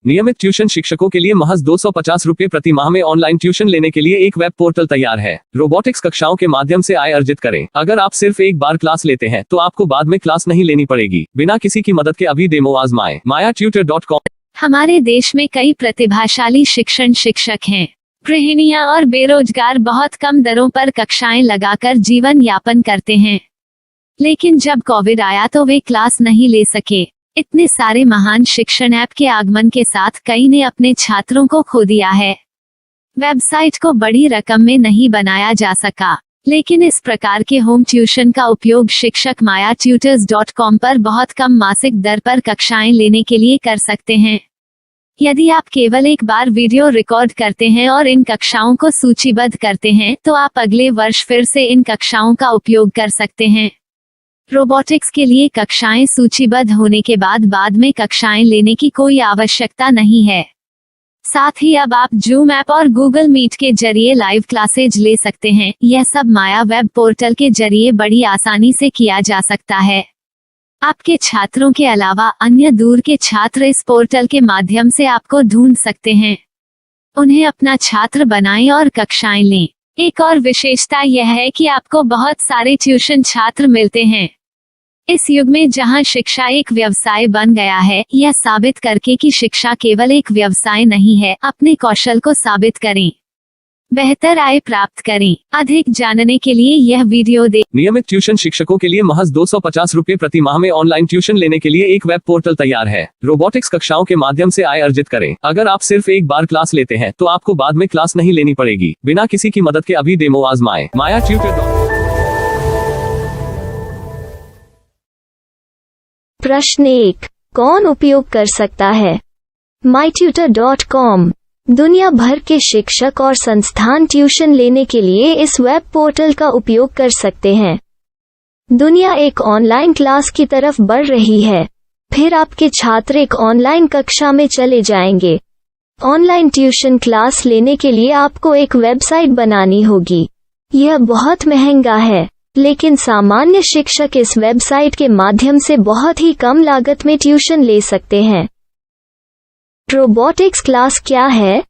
नियमित ट्यूशन शिक्षकों के लिए महज 250 रुपए प्रति माह में ऑनलाइन ट्यूशन लेने के लिए एक वेब पोर्टल तैयार है। रोबोटिक्स कक्षाओं के माध्यम से आय अर्जित करें। अगर आप सिर्फ एक बार क्लास लेते हैं तो आपको बाद में क्लास नहीं लेनी पड़ेगी। बिना किसी की मदद के अभी डेमो आजमाएं। mayatutor.com। हमारे देश में कई प्रतिभाशाली शिक्षक हैं। गृहिणियां और बेरोजगार बहुत कम दरों पर कक्षाएं लगाकर जीवन यापन करते हैं, लेकिन जब कोविड आया तो वे क्लास नहीं ले सके। इतने सारे महान शिक्षण ऐप के आगमन के साथ कई ने अपने छात्रों को खो दिया है। वेबसाइट को बड़ी रकम में नहीं बनाया जा सका, लेकिन इस प्रकार के होम ट्यूशन का उपयोग शिक्षक mayatutors.com पर बहुत कम मासिक दर पर कक्षाएं लेने के लिए कर सकते हैं। यदि आप केवल एक बार वीडियो रिकॉर्ड करते हैं और इन कक्षाओं को सूचीबद्ध करते हैं तो आप अगले वर्ष फिर से इन कक्षाओं का उपयोग कर सकते हैं। रोबोटिक्स के लिए कक्षाएं सूचीबद्ध होने के बाद में कक्षाएं लेने की कोई आवश्यकता नहीं है। साथ ही अब आप जूम ऐप और गूगल मीट के जरिए लाइव क्लासेज ले सकते हैं। यह सब माया वेब पोर्टल के जरिए बड़ी आसानी से किया जा सकता है। आपके छात्रों के अलावा अन्य दूर के छात्र इस पोर्टल के माध्यम से आपको ढूंढ सकते हैं। उन्हें अपना छात्र बनाएं और कक्षाएं लें। एक और विशेषता यह है कि आपको बहुत सारे ट्यूशन छात्र मिलते हैं। इस युग में जहां शिक्षा एक व्यवसाय बन गया है, यह साबित करके कि शिक्षा केवल एक व्यवसाय नहीं है, अपने कौशल को साबित करें, बेहतर आय प्राप्त करें। अधिक जानने के लिए यह वीडियो देखें। नियमित ट्यूशन शिक्षकों के लिए महज 250 रुपए प्रति माह में ऑनलाइन ट्यूशन लेने के लिए एक वेब पोर्टल तैयार है। रोबोटिक्स कक्षाओं के माध्यम से आय अर्जित करें। अगर आप सिर्फ एक बार क्लास लेते हैं तो आपको बाद में क्लास नहीं लेनी पड़ेगी। बिना किसी की मदद के अभी डेमो आजमाएं। mayatutor.com। प्रश्न 1, कौन उपयोग कर सकता है? mytutor.com दुनिया भर के शिक्षक और संस्थान ट्यूशन लेने के लिए इस वेब पोर्टल का उपयोग कर सकते हैं। दुनिया एक ऑनलाइन क्लास की तरफ बढ़ रही है। फिर आपके छात्र एक ऑनलाइन कक्षा में चले जाएंगे। ऑनलाइन ट्यूशन क्लास लेने के लिए आपको एक वेबसाइट बनानी होगी। यह बहुत महंगा है, लेकिन सामान्य शिक्षक इस वेबसाइट के माध्यम से बहुत ही कम लागत में ट्यूशन ले सकते हैं। रोबोटिक्स क्लास क्या है?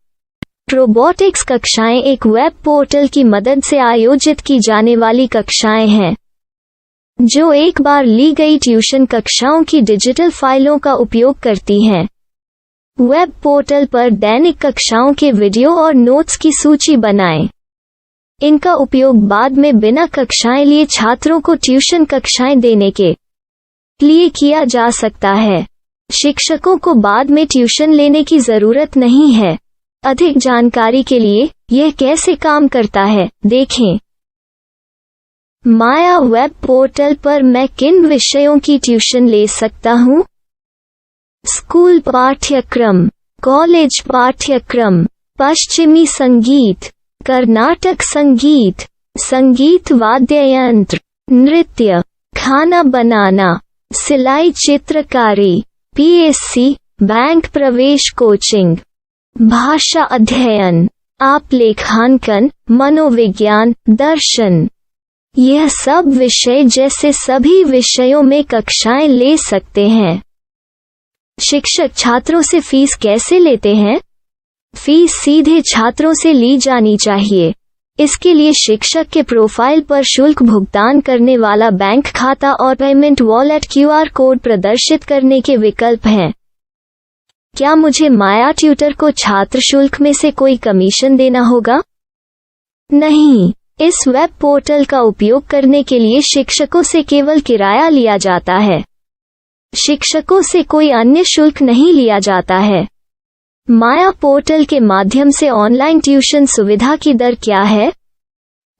रोबोटिक्स कक्षाएं एक वेब पोर्टल की मदद से आयोजित की जाने वाली कक्षाएं हैं, जो एक बार ली गई ट्यूशन कक्षाओं की डिजिटल फाइलों का उपयोग करती हैं। वेब पोर्टल पर दैनिक कक्षाओं के वीडियो और नोट्स की सूची बनाएं। इनका उपयोग बाद में बिना कक्षाएं लिए छात्रों को ट्यूशन कक्षाएं देने के लिए किया जा सकता है। शिक्षकों को बाद में ट्यूशन लेने की जरूरत नहीं है। अधिक जानकारी के लिए यह कैसे काम करता है, देखें। माया वेब पोर्टल पर मैं किन विषयों की ट्यूशन ले सकता हूँ? स्कूल पाठ्यक्रम, कॉलेज पाठ्यक्रम, पश्चिमी संगीत, कर्नाटक संगीत, संगीत वाद्य यंत्र, नृत्य, खाना बनाना, सिलाई चित्रकारी, पीएससी, बैंक प्रवेश कोचिंग, भाषा अध्ययन, आप लेखांकन, मनोविज्ञान, दर्शन। यह सब विषय जैसे सभी विषयों में कक्षाएं ले सकते हैं। शिक्षक छात्रों से फीस कैसे लेते हैं? फीस सीधे छात्रों से ली जानी चाहिए। इसके लिए शिक्षक के प्रोफाइल पर शुल्क भुगतान करने वाला बैंक खाता और पेमेंट वॉलेट क्यूआर कोड प्रदर्शित करने के विकल्प हैं। क्या मुझे माया ट्यूटर को छात्र शुल्क में से कोई कमीशन देना होगा? नहीं, इस वेब पोर्टल का उपयोग करने के लिए शिक्षकों से केवल किराया लिया जाता है। शिक्षकों से कोई अन्य शुल्क नहीं लिया जाता है। माया पोर्टल के माध्यम से ऑनलाइन ट्यूशन सुविधा की दर क्या है?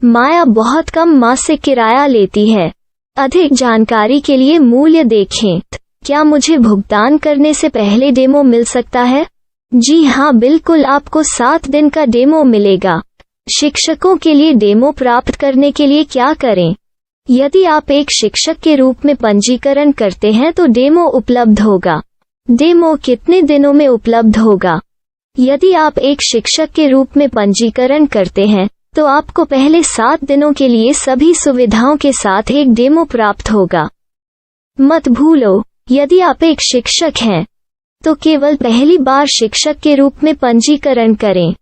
माया बहुत कम मासिक किराया लेती है। अधिक जानकारी के लिए मूल्य देखें। क्या मुझे भुगतान करने से पहले डेमो मिल सकता है? जी हाँ, बिल्कुल, आपको 7 दिन का डेमो मिलेगा। शिक्षकों के लिए डेमो प्राप्त करने के लिए क्या करें? यदि आप एक शिक्षक के रूप में पंजीकरण करते हैं तो डेमो उपलब्ध होगा। डेमो कितने दिनों में उपलब्ध होगा? यदि आप एक शिक्षक के रूप में पंजीकरण करते हैं तो आपको पहले 7 दिनों के लिए सभी सुविधाओं के साथ एक डेमो प्राप्त होगा। मत भूलो, यदि आप एक शिक्षक हैं तो केवल पहली बार शिक्षक के रूप में पंजीकरण करें।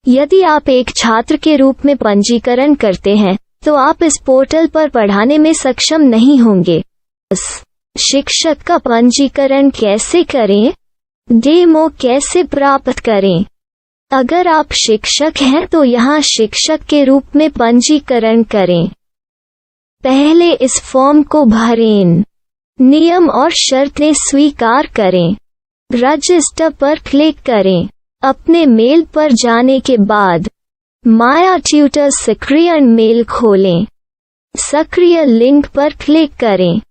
यदि आप एक छात्र के रूप में पंजीकरण करते हैं तो आप इस पोर्टल पर पढ़ाने में सक्षम नहीं होंगे। शिक्षक का पंजीकरण कैसे करें? डेमो कैसे प्राप्त करें? अगर आप शिक्षक हैं तो यहाँ शिक्षक के रूप में पंजीकरण करें। पहले इस फॉर्म को भरें। नियम और शर्तें स्वीकार करें। रजिस्टर पर क्लिक करें। अपने मेल पर जाने के बाद माया ट्यूटर सक्रिय मेल खोलें। सक्रिय लिंक पर क्लिक करें।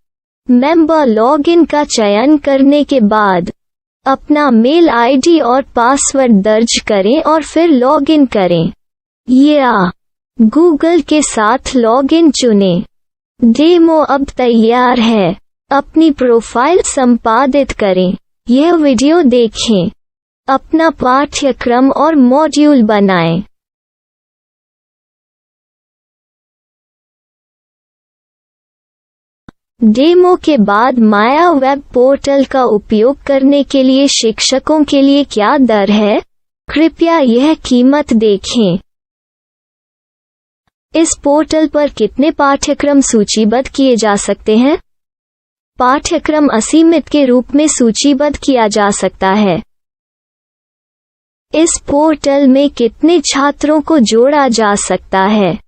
मेंबर लॉगिन का चयन करने के बाद अपना मेल आईडी और पासवर्ड दर्ज करें और फिर लॉगिन करें या गूगल के साथ लॉगिन चुनें। डेमो अब तैयार है। अपनी प्रोफाइल संपादित करें। यह वीडियो देखें। अपना पाठ्यक्रम और मॉड्यूल बनाएं। डेमो के बाद माया वेब पोर्टल का उपयोग करने के लिए शिक्षकों के लिए क्या दर है? कृपया यह कीमत देखें। इस पोर्टल पर कितने पाठ्यक्रम सूचीबद्ध किए जा सकते हैं? पाठ्यक्रम असीमित के रूप में सूचीबद्ध किया जा सकता है। इस पोर्टल में कितने छात्रों को जोड़ा जा सकता है?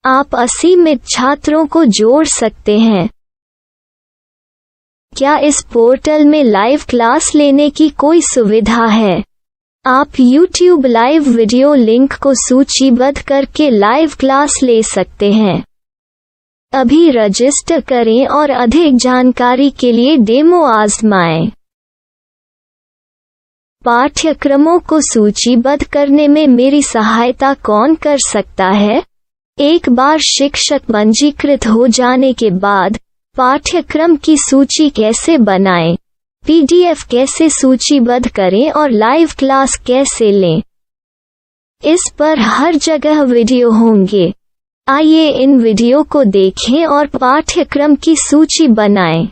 आप असीमित छात्रों को जोड़ सकते हैं। क्या इस पोर्टल में लाइव क्लास लेने की कोई सुविधा है? आप YouTube लाइव वीडियो लिंक को सूचीबद्ध करके लाइव क्लास ले सकते हैं। अभी रजिस्टर करें और अधिक जानकारी के लिए डेमो आजमाएं। पाठ्यक्रमों को सूचीबद्ध करने में मेरी सहायता कौन कर सकता है? एक बार शिक्षक पंजीकृत हो जाने के बाद पाठ्यक्रम की सूची कैसे बनाएं, PDF कैसे सूचीबद्ध करें और लाइव क्लास कैसे लें, इस पर हर जगह वीडियो होंगे। आइए इन वीडियो को देखें और पाठ्यक्रम की सूची बनाएं।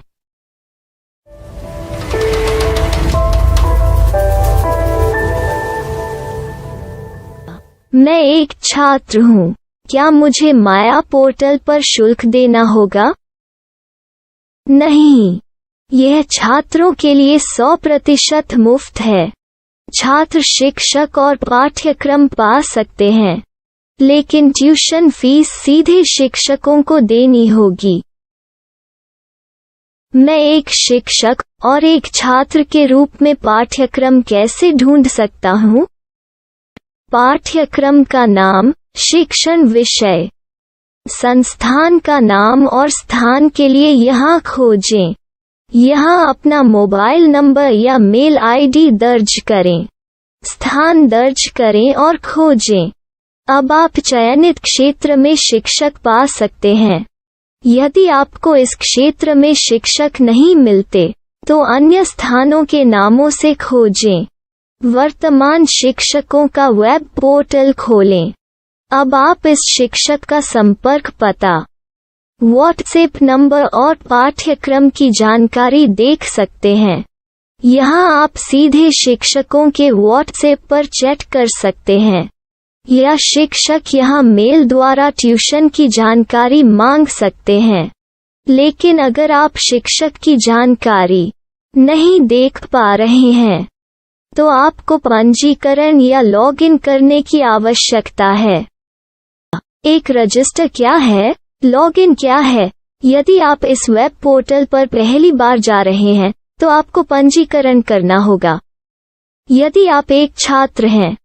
मैं एक छात्र हूँ। क्या मुझे माया पोर्टल पर शुल्क देना होगा? नहीं, यह छात्रों के लिए 100% मुफ्त है। छात्र शिक्षक और पाठ्यक्रम पा सकते हैं, लेकिन ट्यूशन फीस सीधे शिक्षकों को देनी होगी। मैं एक शिक्षक और एक छात्र के रूप में पाठ्यक्रम कैसे ढूंढ सकता हूँ? पाठ्यक्रम का नाम, शिक्षण विषय, संस्थान का नाम और स्थान के लिए यहाँ खोजें। यहाँ अपना मोबाइल नंबर या मेल आईडी दर्ज करें। स्थान दर्ज करें और खोजें। अब आप चयनित क्षेत्र में शिक्षक पा सकते हैं। यदि आपको इस क्षेत्र में शिक्षक नहीं मिलते, तो अन्य स्थानों के नामों से खोजें। वर्तमान शिक्षकों का वेब पोर्टल खोलें। अब आप इस शिक्षक का संपर्क पता, व्हाट्सएप नंबर और पाठ्यक्रम की जानकारी देख सकते हैं। यहाँ आप सीधे शिक्षकों के व्हाट्सएप पर चैट कर सकते हैं या शिक्षक यहाँ मेल द्वारा ट्यूशन की जानकारी मांग सकते हैं। लेकिन अगर आप शिक्षक की जानकारी नहीं देख पा रहे हैं, तो आपको पंजीकरण या लॉगिन करने की आवश्यकता है। एक रजिस्टर क्या है? लॉगिन क्या है? यदि आप इस वेब पोर्टल पर पहली बार जा रहे हैं, तो आपको पंजीकरण करना होगा। यदि आप एक छात्र हैं,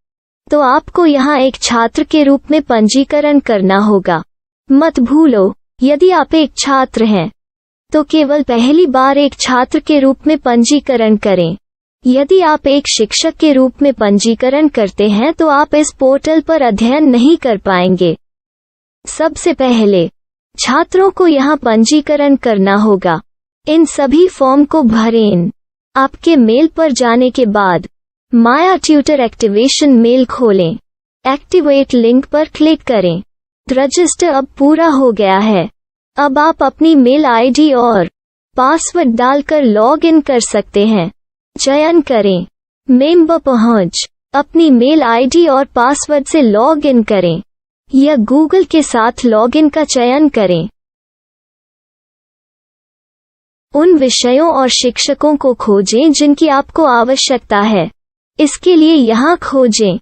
तो आपको यहाँ एक छात्र के रूप में पंजीकरण करना होगा। मत भूलो, यदि आप एक छात्र हैं, तो केवल पहली बार एक छात्र के रूप में पंजीकरण करें। यदि आप एक शिक्षक के रूप में पंजीकरण करते हैं तो आप इस पोर्टल पर अध्ययन नहीं कर पाएंगे। सबसे पहले छात्रों को यहाँ पंजीकरण करना होगा। इन सभी फॉर्म को भरें। आपके मेल पर जाने के बाद माया ट्यूटर एक्टिवेशन मेल खोलें। एक्टिवेट लिंक पर क्लिक करें। रजिस्टर अब पूरा हो गया है। अब आप अपनी मेल आईडी और पासवर्ड डालकर लॉग इन कर सकते हैं। चयन करें। मेंबर पहुंच। अपनी मेल आईडी और पासवर्ड से लॉग इन करें या गूगल के साथ लॉगिन का चयन करें। उन विषयों और शिक्षकों को खोजें जिनकी आपको आवश्यकता है। इसके लिए यहाँ खोजें।